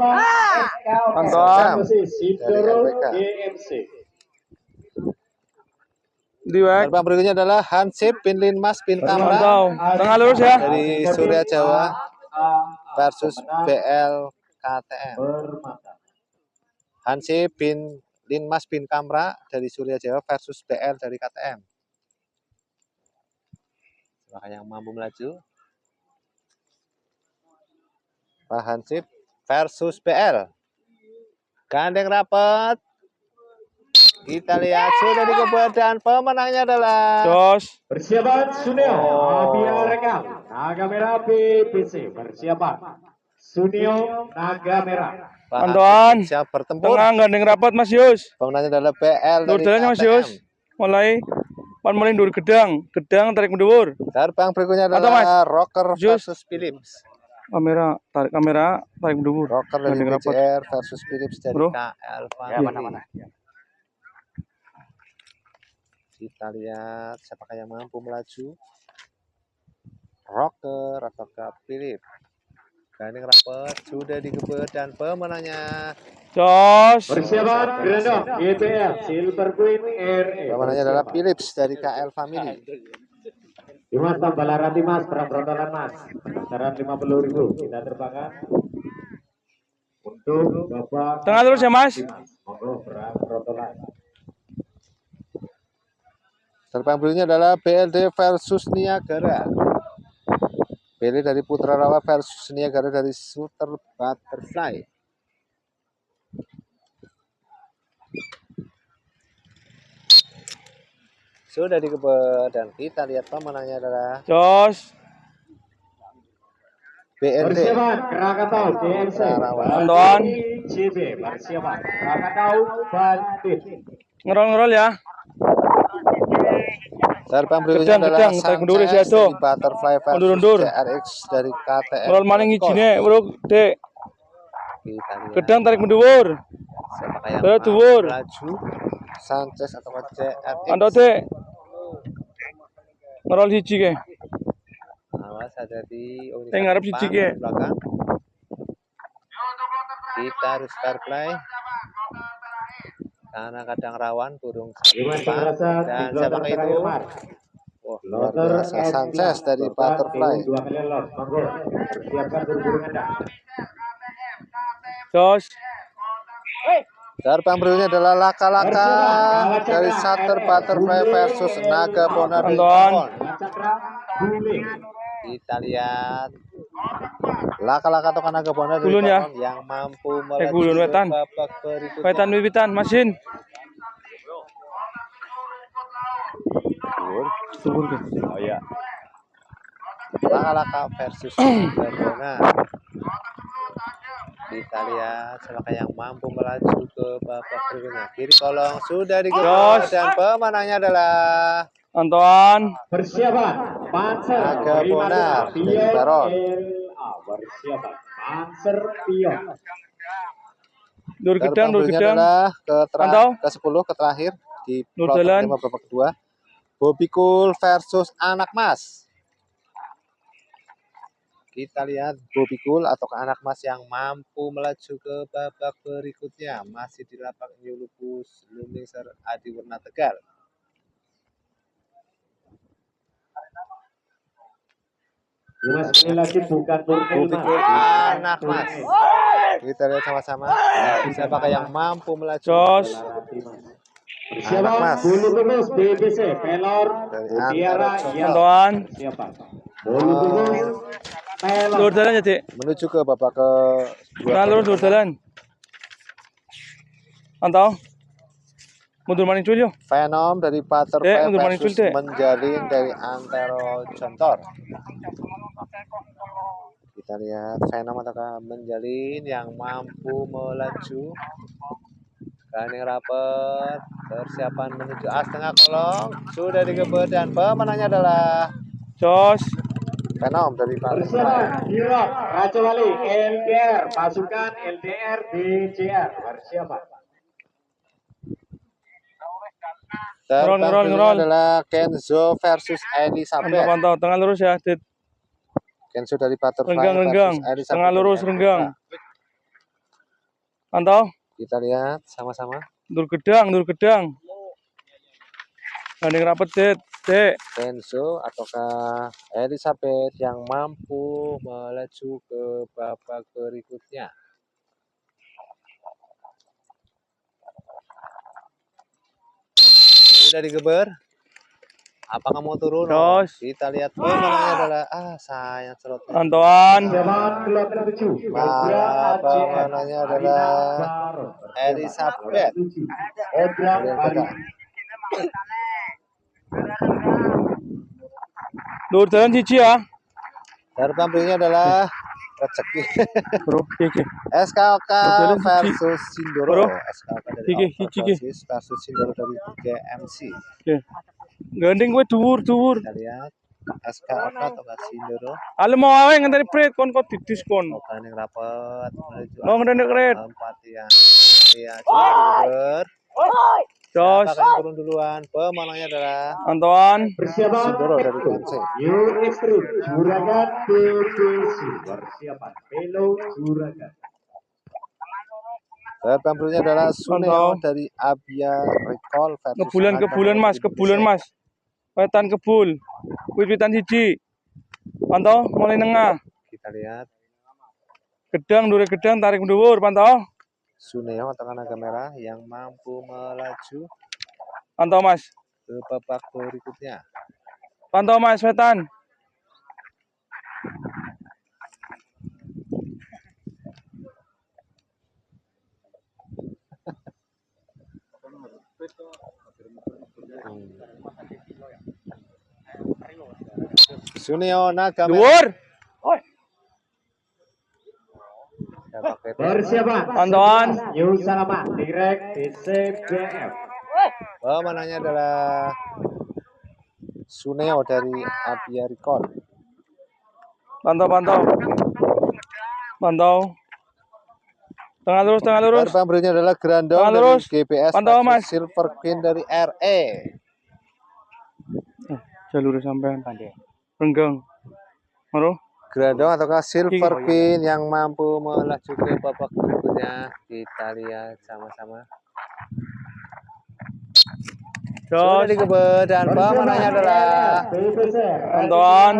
Pantauan. dari LPK. Diwek. Terbang berikutnya adalah Hansip bin Linmas bin Kamra Pantau. Tengah lurus ya. dari Surya Jawa versus BL KTM. Hansip bin Linmas bin Kamra dari Surya Jawa versus BL dari KTM. Siapa yang mampu melaju? Pak Hansip versus BL. Gandeng rapat. Kita lihat sudah dikeber dan pemenangnya adalah Jos. Persiapan Sunio Abia Rekam Naga Merah BBC. Persiapan Sunio Naga Merah. Pak Pantauan. Hansip siap bertempur. Tengah gandeng rapat Mas Yus. Pemenangnya adalah BL Dur dari jalannya Mas KTM. Yus. Mulai mulai dur gedang tarik mendur. Terbang berikutnya Atau, Mas? adalah Rocker Jus. versus Philips. Kamera tarik mendur. Rocker dari Gandeng rapat. BCR versus Philips dari Bro. KL Ya, Family. mana. Kita lihat siapakah yang mampu melaju. Rocker atau Philips. Gandeng rapat sudah dikeber dan pemenangnya Jos. Persiapan Grandong GPL Silver Queen RE. pemenangnya adalah Philips dari KL Family. Dimas Tambalarati Mas, perotolan Mas. Pendaftaran 50.000 kita terbangkan untuk Bapak. Tengah lurus ya Mas. Monggo perotolan. Terbang berikutnya adalah BLD versus Niagara. BLD dari Putra Rawa versus Niagara dari Shooter Butterfly. Sudah dikeber dan kita lihat pemenangnya adalah Jos. BLD. Persiapan Krakatau DMC. Pantauan. JB persiapan Krakatau Bandit. Ngerol ya. Terbang berikutnya adalah Gedang, tarik mundur ya, Sanchez Cok. dari Butterfly versus Mundur. CRX dari KTM. Ngerol maning ijine, bro, Dek. Kita lihat Gedang tarik mendur. siapakah yang Bro, mampu dhuwur. melaju. Sanchez atau CRX. Ando Dek. Ngerol siji ke. Awas ada di Ngarep siji ke. belakang. Kita harus fair play karena kadang rawan burung Dimas depan. Terasa Dan di siapakah gelombang itu? terakhir Mas. Wah, luar Loter biasa Sanchez dari Butterfly. 2 kali lot. Monggo persiapkan berburu Anda. Jos. Terbang berikutnya adalah Laka-Laka dari Shooter Butterfly versus Naga Bonar dari Pantauan. Jepang. Cakra Bule. Kita lihat Laka-Laka atau Naga Bonar dari Gulun ya. Jepang yang mampu Gulun melaju ke wetan. babak berikutnya. Wetan wiwitan mesin. Subur ke. Oh iya. Laka-Laka versus Naga Bonar. Kita lihat siapa yang mampu melaju ke babak berikutnya. Kiri kolong sudah digelar Jos. dan pemenangnya adalah Antoan. Persiapan Panzer Naga Bonar dari Baron. Persiapan Panzer Pion. Dur Terbang gedang berikutnya adalah Pantau. ke-10 ke terakhir di Nur kloter jalan. 5 babak kedua. Bobby Cool versus Anak Mas. Kita lihat Bobby Cool atau Anak Mas yang mampu melaju ke babak berikutnya. Masih di lapak New Lupus Lumiser Adi Warna Tegal. Dimas sekali lagi bukan Turkel Bobby Mas. Cool Anak Mas. Kita lihat sama-sama siapakah yang mampu melaju. Jos. Persiapan Anak Mas. Bulu Tulus BBC Pelor Dari Mutiara Antara yang Antoan. persiapan Bulu Tulus Pelor. Dur jalan jadi. Menuju ke babak kedua. Tengah lurus dur jalan. Antau. Mundur maning cuy yo. Venom dari Butterfly Untuk maning versus culte. Menjalin dari Antero Contor. Kita lihat Venom ataukah Menjalin yang mampu melaju. Gandeng rapet, persiapan menuju as tengah kolong sudah digebet dan pemenangnya adalah Jos. Venom dari Butterfly. Persiapan, Europe, Raja Wali, LDR, pasukan LDR BCR, bersiapan. Ngerol, Terbang ngerol, berikutnya ngerol. adalah Kenzo versus Elizabeth. Pantau, tengah lurus ya, Dit. Kenzo dari Butterfly Renggang, versus Elizabeth. tengah lurus, dari renggang. MTK. Pantau, Kita lihat sama-sama. dur gedang. Gandeng rapet, Dit. Dek. Kenzo ataukah Elizabeth yang mampu melaju ke babak berikutnya. Ini udah digeber. Apakah mau turun? Oh, Jos. kita lihat pemenangnya adalah sayang serot. Antoan. Persiapan keluarga 7, Malah pemenangnya adalah Elizabeth. Odra Bali. Dur jalan cici ya. Terbang berikutnya adalah rezeki. Bro, iki. SKOK Betul, Cici. versus Sindoro. Bro. SKOK dari Cici, Overdosis versus Sindoro dari GMC. Oke. Gandeng gue dhuwur. Kita lihat SKOK atau Sindoro. Ale mau awe ngenteni prit kon kok didiskon. Oke, yang rapat menuju Mau ngenteni kret. tempat yang lihat digeber. Jos. Siapa yang turun duluan? Pemenangnya adalah Antoan. Persiapan Sindoro dari Pelo, GMC. New Extreme, Juragan PPC, bersiapan Pelo Juragan. Terbang berikutnya adalah Suneo Mantap. dari Abia Recall versus Kebulan mas. Wetan kebul. Wit-witan siji. Pantau mulai nengah. Kita lihat Gedang tarik dhuwur, pantau. Suneo atau naga merah yang mampu melaju Pantau mas. ke babak berikutnya. Pantau mas wetan. Suneo naga merah. Dhuwur. Persiapan Pantauan. New Salaman, direct TCBF. Pemenangnya adalah Suneo dari Abia Recall. Pantau. Tengah lurus. Terbang berikutnya adalah Grandong Tengah dari lurus. GPS Pantau, versus Mas. Silver Queen dari RE. Jalur sampean. Renggang. Maro. Grandong ataukah Silver Queen yang mampu melaju ke babak berikutnya. Kita lihat sama-sama. Sudah Jos. digeber dan pemenangnya adalah Pantauan.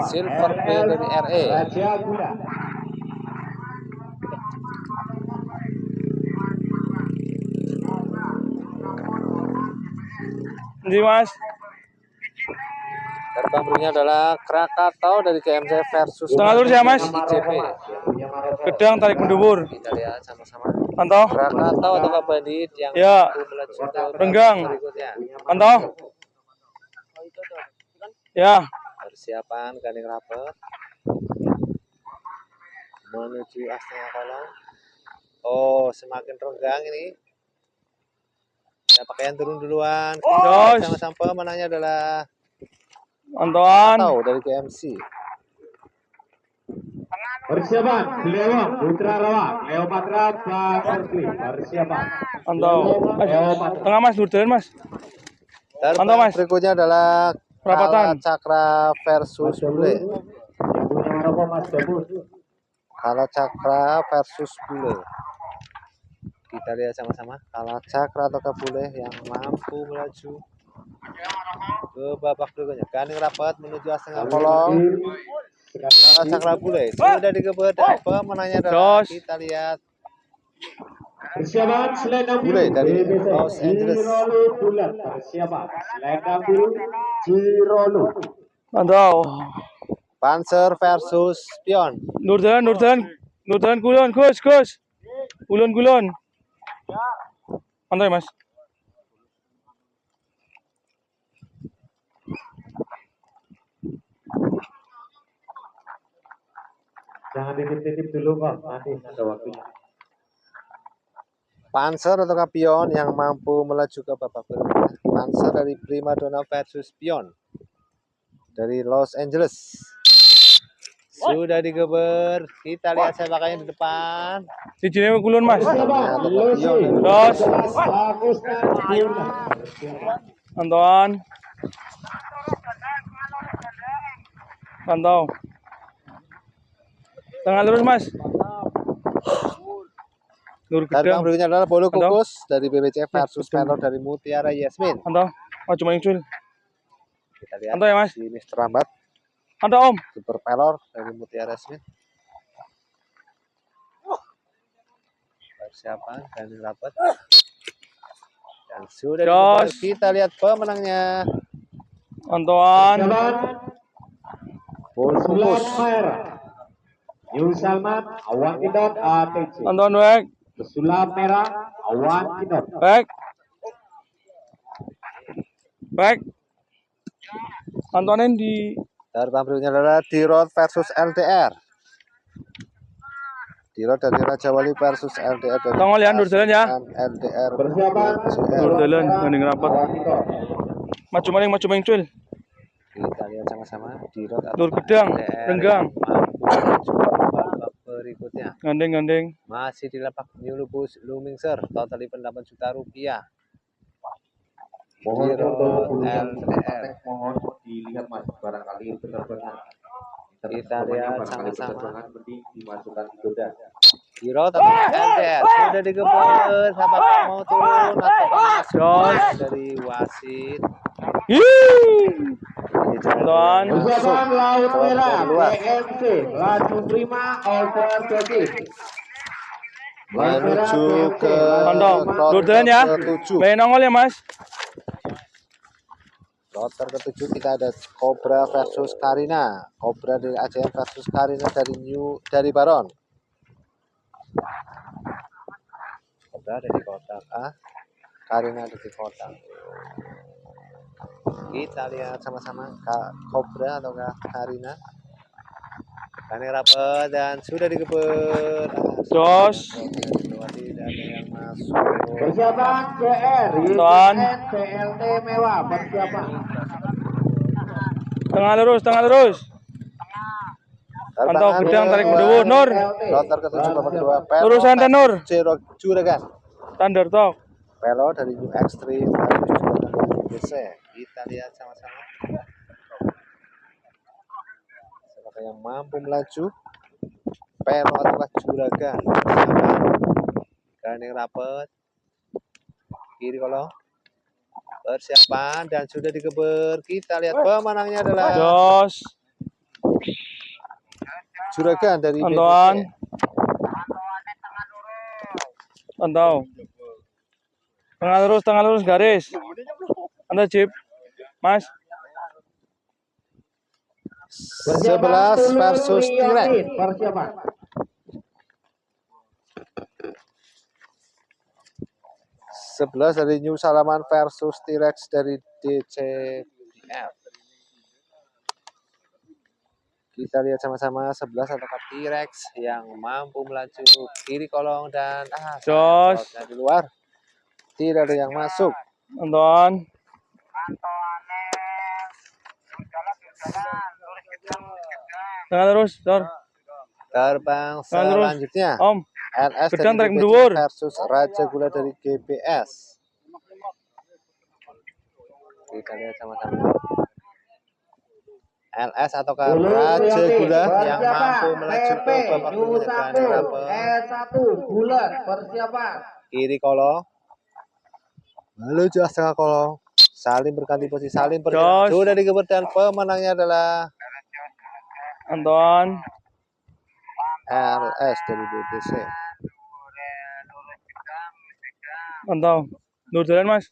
Silver Queen dari RE. Raja Gula. Ini mas. Terbang berikutnya adalah Krakatau dari GMC versus Tengah lurus ya, Mas. ICP. Gedang tarik mendubur. Kita lihat sama-sama. Pantau. Krakatau ataukah Bandit yang Ya. mampu melaju ke babak Renggang. berikutnya. Pantau. Ya. Persiapan gandeng rapet menuju Astana Kolong. Oh, semakin renggang ini. Siapa yang turun duluan? Jos. Sama-sama pemenangnya adalah Antoan. Krakatau dari GMC. Persiapan Lewang Putra Rawa, Cleopatra Butterfly. Persiapan. Pantau. Cleopatra. Tengah mas, lurus mas. Pantau, Terbang Mas. berikutnya adalah Perapatan. Kala Cakra versus Bule. Yang punya rokok Mas Debus. Kala Cakra versus Bule. Kita lihat sama-sama. Kala Cakra atau Bule yang mampu melaju ke babak berikutnya. Gandeng rapat menuju Astana Kolong. Kala Cakra Bule sudah digeber dan pemenangnya adalah Jos. kita lihat Persiapan Selendang Biru Bule dari BBC. Los Angeles. Cirolu Bulat. Persiapan Selendang Biru Cirolu. Pantau. Panzer versus Pion. Nur jalan kulon, Gus. Kulon. Pantau ya, Mas. Jangan titip-titip dulu Pak, nanti ada waktunya. Panzer atau Pion yang mampu melaju ke babak berikutnya. Panzer dari Primadona versus Pion dari Los Angeles. Sudah digeber. Kita lihat sepakannya di depan. Di sini kulon Mas. Persiapan Lucy. Terus. 11 Agustus Kurna. Anton. Pantau. Tengah lurus Mas. Lur Dan gedang. berikutnya adalah bolu Pantau. kukus dari BBC versus Pelor dari Mutiara Yasmin. Pantau. Maju main Kita lihat Pantau ya Mas. si Mr. Rambat. Pantau Om. Super Pelor dari Mutiara Yasmin. Persiapan dan rapat. Dan sudah digeber. Jos. Kita lihat pemenangnya. Anton. Persiapan Bolu kukus. Pesulap merah. New Salman Awan Kidot ATC. Anton back. Pesulap merah Awan Kidot. Back. Back. Antonin di Terbang berikutnya adalah D-Road versus LDR. D-Road dari Raja Wali versus LDR dari Tongol ya, dur jalan ya. LDR. Persiapan Dur jalan, gandeng rapat. Awan Kidot. Maju main cuy. Kita lihat sama-sama D-Road atau Dur gedang, LDR renggang. mampu babak berikutnya. Gandeng. Masih di lapak New Lubus Lumingser, total event 8 juta rupiah. Mohon D-Road untuk LDR. mohon dilihat Mas, barangkali benar-benar Kita lihat barangkali sama-sama. benar-benar mending dimasukkan di goda. D-Road atau LDR sudah digeber. Apakah mau turun atau masuk dari wasit? Ini Anton. Persiapan Laut Merah dari luar. BMC laju prima over 20. Menuju ke Pantau. Dur jalan ya. ke-7. Main nongol ya Mas. Kloter ke-7 kita ada Cobra versus Karina. Cobra dari ACM versus Karina dari Baron. Cobra ada di kotak A, Karina ada di kotak. Kita lihat sama-sama Cobra atau Karina. Kane rapet dan sudah digeber. Jos. Tidak ada yang masuk. Persiapan CR Anton. YTN CLT mewah persiapan. Tengah lurus. Pantau gedang tarik berdua Nur. Kloter ke-7 babak kedua. Lurusan dan Nur. Juragan. Standar tok. Pelo dari New Extreme harus juga dari BBC. Kita lihat sama-sama. Siapa yang mampu melaju? Pelo atau Juragan. Gandeng rapet. Kiri kolong. Persiapan dan sudah digeber. Kita lihat pemenangnya adalah Jos. Juragan dari Anton. BBC. Pantau. Tengah lurus garis. Anda chip. Mas. 11 versus T-Rex. Persiapan. 11 dari New Salaman versus T-Rex dari DCF. Kita lihat sama-sama 11 atau T-Rex yang mampu melaju kiri kolong dan Jos. di luar. Tidak ada yang masuk. Anton. Tengah lurus, Dor. Terbang Tengah lurus. selanjutnya Om. LS Gedang dari tarik GBC menduwur. versus Raja Gula dari GPS. Kita lihat sama-sama. LS ataukah Raja Gula yang mampu melaju ke babak berikutnya. S1 bulan persiapan. Kiri kolong. Lalu jelas tengah kolong. Saling berganti posisi, saling Jos. sudah digeber dan pemenangnya adalah Anton. LS dari BBC. Pantau. Nur jalan Mas.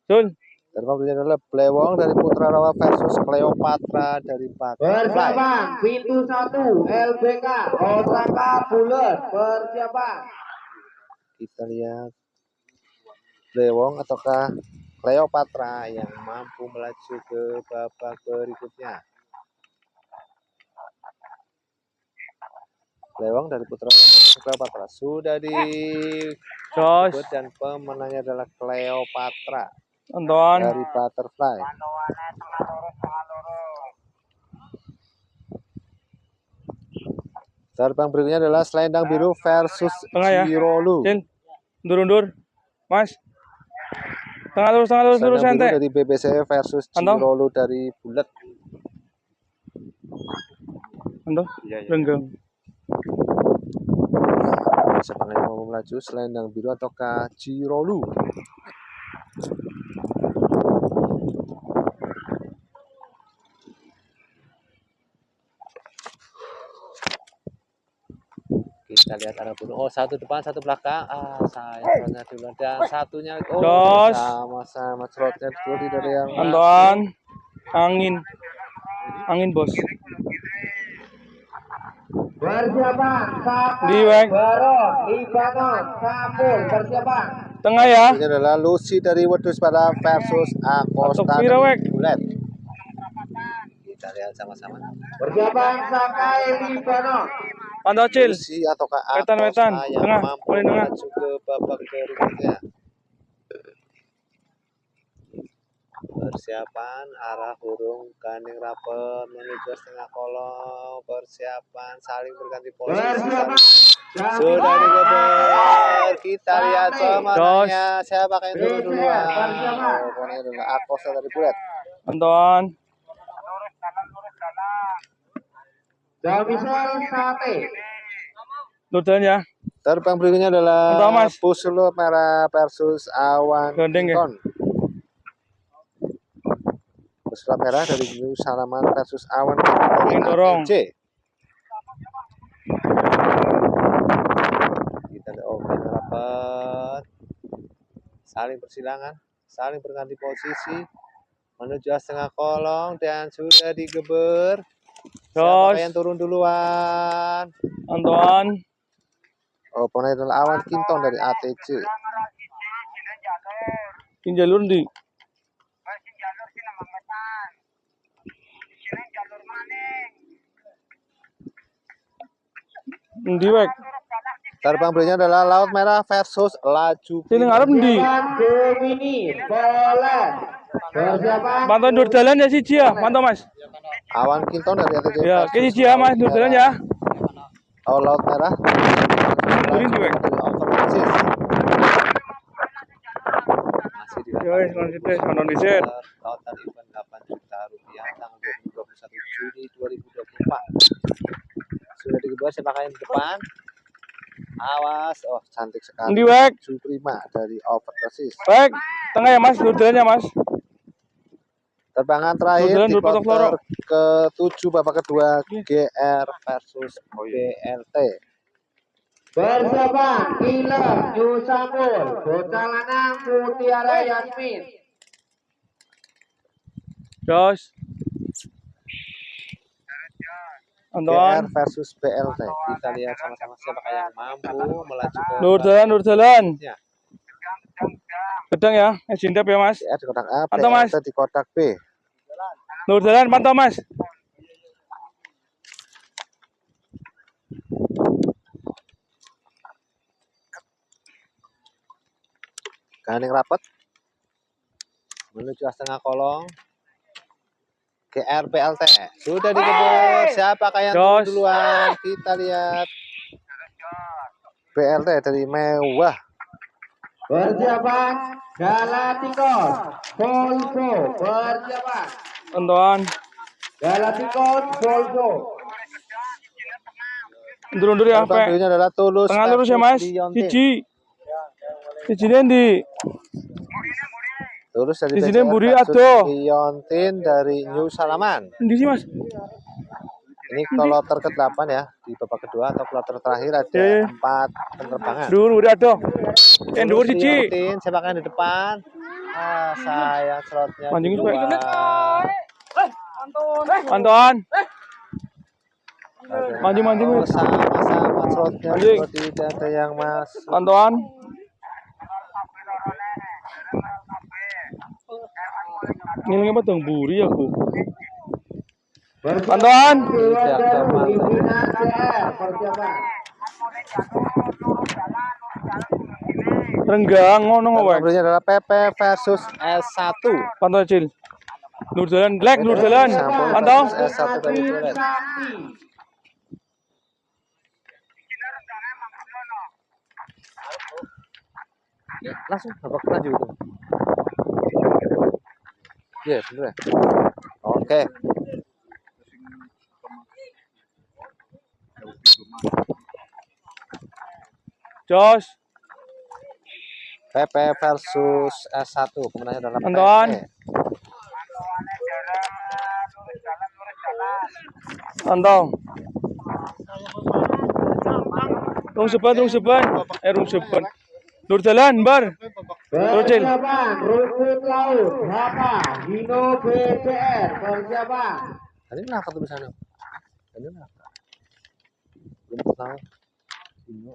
Sul. Dan kemudian adalah Blewong dari Putra Rawa versus Cleopatra dari Butterfly. Persiapan pintu 1 LBK Osaka bulan persiapan. Kita lihat Blewong ataukah Cleopatra yang mampu melaju ke babak berikutnya. Blewong dari Putra Rawa versus Cleopatra sudah di Jos. dan pemenangnya adalah Cleopatra Anton. dari Butterfly. Terbang berikutnya adalah Selendang Biru versus Tengah ya. Cirolu. Cil. Undur. Mas. Tengah lurus Selendang santai. Biru dari BBC versus Pantau. Cirolu dari Bulet. Pantau. Renggang. Siapa yang mau melaju, Selendang Biru ataukah Cirolu? Kita lihat arah bunuh. Oh, satu depan, satu belakang. Sayang duluan. Dan satunya sama-sama slotnya dulu dari yang Antoan. Angin bos. Persiapan, Diwek. Baron, Ibanon, Sampul, persiapan. Tengah ya. ini adalah Lucy dari Wedus pada versus Acosta Atau dari Pirawek. Bulet. Kita lihat sama-sama. Persiapan, Sakai, Ibanon. Pantau Cil. Lucy ataukah Wetan. Acosta yang Tengah. mampu Paling tengah. melaju ke babak berikutnya. Persiapan arah burung Ganing rapet menuju setengah kolom. Persiapan saling berganti posisi. Sudah digeber. Kita lihat pemenangnya. Siapa yang turun duluan? Pokoknya adalah Acosta dari Bulet. Antoan. Jamisel Sate. Nur jalan ya. Terbang berikutnya adalah Mantap, Mas. Pusulo Merah versus Awan Gandeng ya. Kinton. Pusulo Merah dari New Salaman versus Awan Ingin dorong. C. Kita rapat. Saling bersilangan, saling berganti posisi menuju setengah kolong dan sudah digeber. Siapa yang turun duluan? Antoan. Oponnya adalah Awan Kinton dari ATC. Ini jalur di. Diwek. Terbang berikutnya adalah Laut Merah versus Laju. Sini ngarep di. Gemini, Polen. Persiapan. Pantau nur jalan ya siji ya. Pantau Mas. Awan Kinton dari ATC. Ya, ke siji ya Mas, nur jalan ya. Oh, Laut Merah. Turin diwek. Masih di Ya wes, lanjut nonton diset. total event 8 juta rupiah tanggal 21 Juni 2024. Sudah digeber, saya pakai di depan. Awas, oh cantik sekali. Diwek. Suprema dari Overseas. Baik, tengah ya Mas, nur jalan ya Mas. Terbangan terakhir Nur jalan, di nur patok quarter loro. ke-7 babak kedua GR versus BLT. Persiapan, Killer, New Sampul, Bocah Lanang, Mutiara Yasmin. Jos. GR Antoan. versus BLT. Kita lihat sama-sama siapa yang mampu melaju ke Nur jalan. Ya. Gedang ya, jintep ya Mas. GR di kotak A, Pantau, Mas. BLT di kotak B. Nur jalan, pantau Mas. Ganing rapat menuju setengah kolong. GR BLT sudah digebur. Siapakah yang turun Jos. duluan? Kita lihat BLT dari Mewah. Persiapan, Galacticos, Volvo. Persiapan, Antoan. Galacticos, Volvo. Undur ya, Pak. Berikutnya adalah Tulus. Tengah lurus ya Mas. Liontin. Siji Dendi. Tulus dari Di sini BCR Budi versus Ado. Liontin dari New Salaman. Di sini Mas. Ini kloter ke-8 ya. Di babak kedua atau kloter terakhir ada Iya. 4 penerbangan. Dur, udah dong. Yang dur Tulus siji. Liontin, siapakah yang di depan? Sayang slotnya. Mancing duluan. Antoan. Ada- Mancing. Oh, sama-sama slotnya. Mancing. Tidak ada yang masuk. Antoan. Ngiling apa dong buri aku. Antoan. Tidak teman. Pimpinan GR. Persiapan. Renggang ngono ngowek. Berikutnya adalah PP versus S1. Pantau Cil. Nur jalan, black Nur jalan. Pantau. S1 dari Bulet. Sakti. Langsung babak lanjut itu. Iya, bener ya. Oke. Jos. PP versus S1. Pemenangnya adalah Anton. PP. Antong. Rung sepen. Rung sepen. Nur jalan, bar. Rojil. Persiapan rumput laut berapa? Dino BCR persiapan. Tadi kenapa tulisannya? Tadi kenapa? Belum tahu. Dino.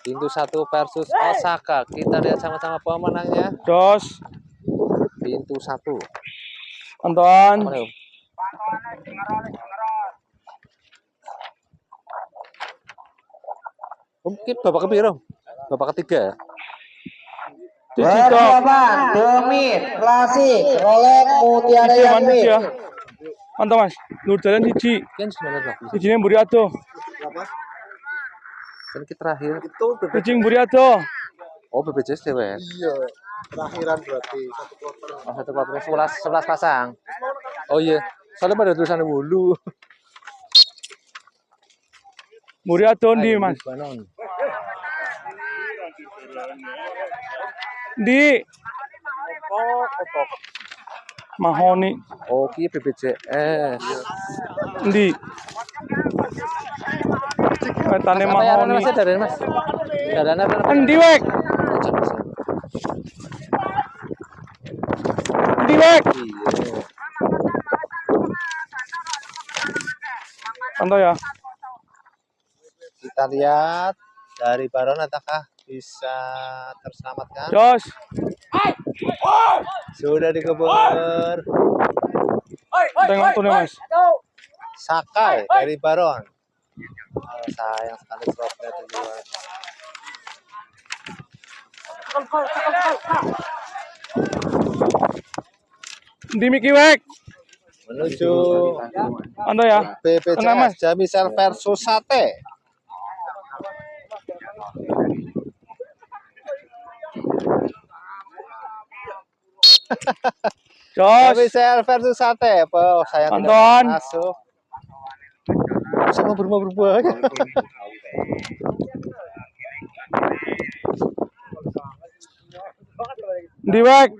Pintu 1 versus Osaka. Kita lihat sama-sama pemenangnya. Jos. Pintu 1. Anton. Mana, Om? Mungkin babak kepira? Babak ketiga. Persiapan Demit Klasik Rolex Mutiara Yasmin. Ya. Mantap Mas. Nur jalan hiji. Kan sebenarnya berapa? Hijine mburi ado. Kan kita terakhir. Hiji mburi ado. Oh, BPJS dewek. Iya, terakhiran berarti satu kloter. Oh, 1 kloter 11 pasang. Oh iya, soalnya pada tulisan wulu. Mburi ado ndi Mas? Di Mahoni. Oh, ki BPJS. Ndi? Wetane Bayaran Mahoni. Mas dari Mas. Darana berapa? Endi wek? Endi wek? Iya. Santai ya. Kita lihat dari Baron apakah bisa terselamatkan. Jos. Sudah dikebur. Tengok tuh nih Mas. Sakai dari Baron. Oh, sayang sekali dropnya di luar. Di Miki wek. Menuju Santai ya. Tengah, Mas. BPJS Jamisel versus Sate. Jos. Jamisel versus Sate. Oh, sayang tidak Anton. masuk. Sama berubah-berubah aja. Di wek.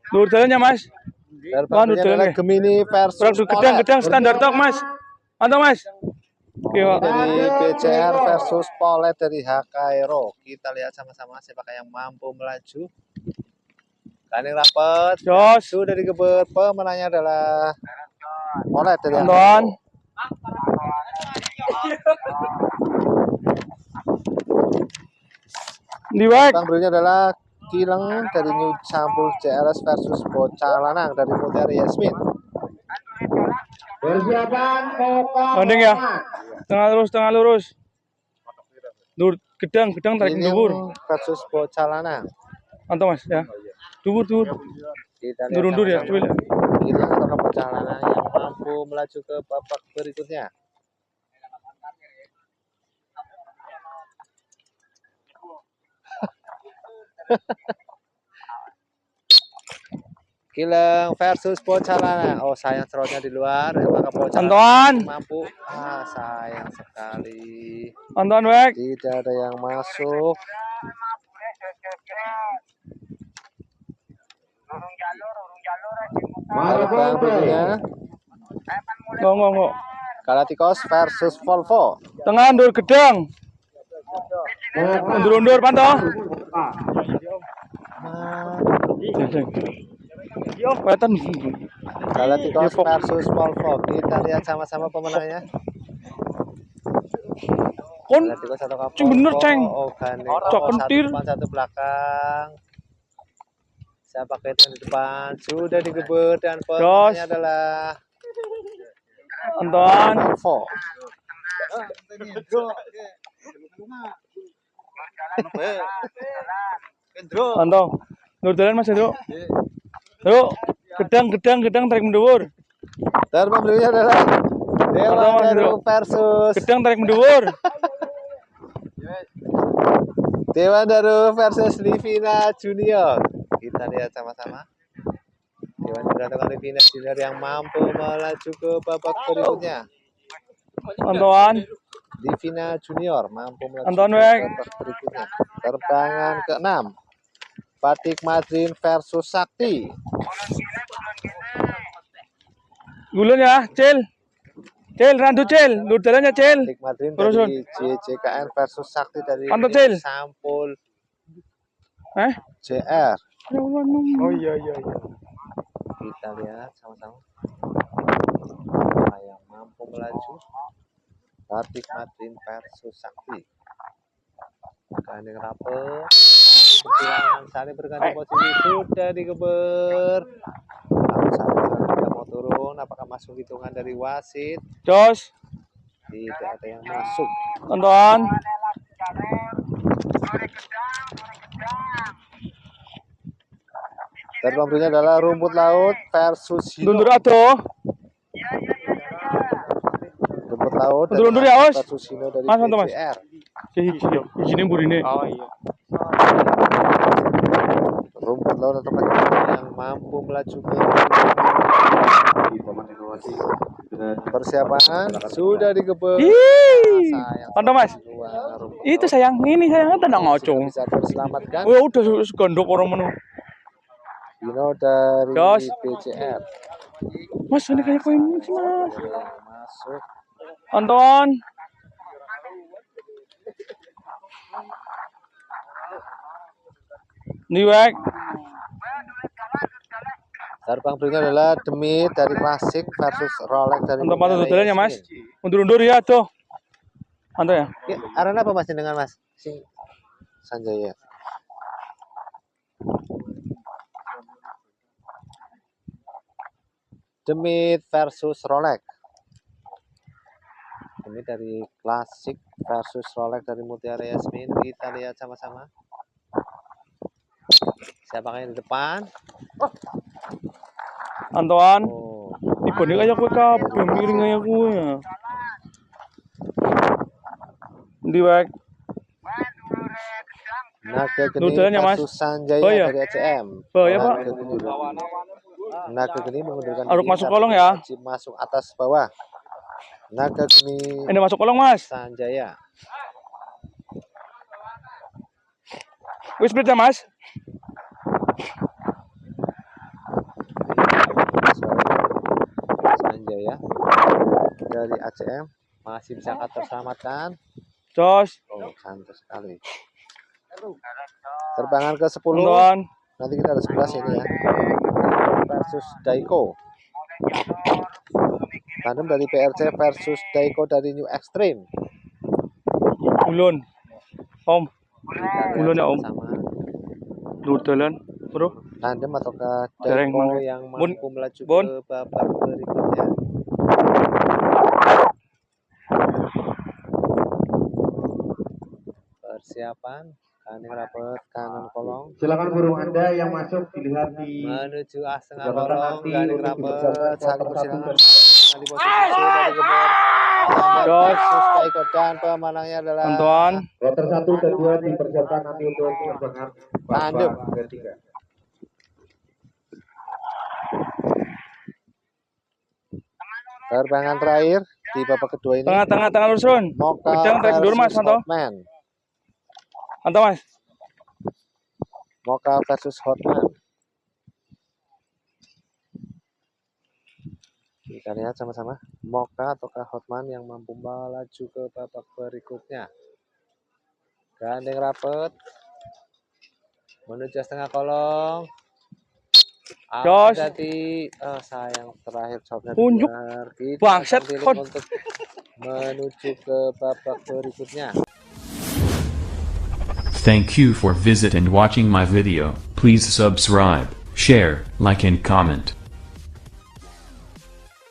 Nur jalannya Mas. Terbantunya Nur jalan adalah ya. Gemini versus Produk gedang standar tok Mas. Mantap Mas. Oke, Pak. dari BCR versus Polet dari HKRO. Kita lihat sama-sama siapakah yang mampu melaju. Kaning rapat. Jos. Sudah digebet. Pemenangnya adalah Polet dari Anton. HKRO. Di wek. Bang berikutnya adalah Kileng dari New Sampul JRS versus Bocah Lanang dari Mutiara Yasmin. Persiapan Moka. Banding ya. Tengah lurus. Nur gedang tarik Kileng dhuwur. versus Bocah Lanang. Mantap Mas ya. Dhuwur. Kita lihat Nurundur ya, sama-sama. coba lihat. Kileng atau Bocah Lanang yang mampu melaju ke babak berikutnya. Kileng versus Bocah Lanang. Oh, sayang serotnya di luar. Apakah Bocah Anton. Lanang mampu? Ah, sayang sekali. Anton wek. Tidak ada yang masuk. Bang berikutnya Ngomong. Galacticos versus Volvo. Tengah ndur gedang. Undur pantau. Wetan. Galacticos versus Volvo. Kita lihat sama-sama pemenangnya. Kon Galacticos atau Volvo? cing bener, ceng. Oh, Gane. Cok pentil. Satu belakang. Siapa yang di depan? Sudah digebet dan pemenangnya adalah Anton. Volvo. Pantau. Nur jalan Mas, Yuk. Yuk. Gedang tarik mendur. Terbang berikutnya adalah Dewa Daru versus Gedang tarik mendur. Dewa Daru versus Livina Junior. Kita lihat sama-sama. Dewa Daru dengan Livina Junior yang mampu melaju ke babak berikutnya. Antoan. Livina Junior mampu melaju Anton, ke Wek. babak berikutnya. Terbangan ke-6. Batik Madrin versus Sakti. Gulun ya, Cil. Cil, randu Cil. Lur jalannya Cil. Batik Madrin Terus, dari JJKN versus Sakti dari Anton, Cil. Sampul Eh? JR. Oh iya. Kita lihat sama-sama. Siapa yang mampu melaju? Batik Madrin versus Sakti. Gandeng rapet. Saling berganti posisi sudah dikeber. Lalu Saling tidak mau turun. Apakah masuk hitungan dari wasit? Jos. Tidak ada yang masuk. Antoan. Terbang berikutnya adalah rumput laut versus Hino. Dundur atuh. Rumput laut Mundur ya, Os. versus Hino dari Mas, Mas. BCR. Hiji yo. Hijine burine. Oh iya. Rumput laut atau yang mampu melaju ke persiapan sudah digebek. Ih. Sayang. Anto Mas. Rumput Itu laut sayang, ini sayangnya tenang ngocong. bisa terselamatkan. Oh, udah gondok orang menu. Hino dari Jos. BCR. Mas, ini kayak koin sih, Mas. Ada yang masuk. Anton. Niwek. Terbang berikutnya adalah Demit dari Klasik versus Rolex dari Anton patut Mutiara dodolan ya, Mas. Yasmin. Mundur-mundur ya tuh. Anton ya. Ya, arena apa Mas dengan Mas? Sing Sanjaya. Demit versus Rolex. Demit dari Klasik versus Rolex dari Mutiara Yasmin. Kita lihat sama-sama. Siapa yang di depan? Antoan. Oh, Tiba nih kayak kue kabeh miring kayak kue. Niwek. Naga Geni Dodolan ya, Mas? versus Sanjaya Oh, iya. dari ACM. Oh, iya, Pak. Naga Geni mengundurkan Aruk diri, masuk tapi kolong ya. wajib masuk atas bawah. Naga Geni Ini masuk kolong, Mas. Sanjaya. Wis split ya, Mas. Sanjaya dari ACM masih bisa terselamatkan. Jos. Oh, santai sekali. Terbangan ke 10. Antoan. Nanti kita ada 11 ini ya. Versus Daiko. Tandem dari PRC versus Daiko dari New Extreme. Ulun. Om. Ulun ya, Om. Sama Dodolan. Bro. tandem ataukah Dereng Daiko mangga. yang Bun. mampu melaju Bun. ke babak berikutnya. Persiapan kanan rapet kanan kolong Silakan burung Anda yang masuk dilihat di menuju setengah jabatan kolong nanti kanan untuk rapet dipersiapkan saling kloter satu bersilangan dan di posisi dari gemar Jos. versus Daiko dan pemenangnya adalah Antoan. kloter 1 dan 2 dipersiapkan nanti untuk penerbangan Tandem. babak ketiga. Terbangan terakhir di babak kedua ini Tengah lurus Run. Moka Gedang tarik mundur, Mas, versus Anto. Hotman. Anto, Mas. Moka versus Hotman. Kita lihat sama-sama Moka ataukah Hotman yang mampu melaju ke babak berikutnya. Gandeng rapet menuju setengah kolong. Jos. Jadi sayang terakhir shotnya Unjuk. benar. Kita Bangsat, akan pilih Kon. untuk menuju ke babak berikutnya. Thank you for visit and watching my video. Please subscribe, share, like and comment.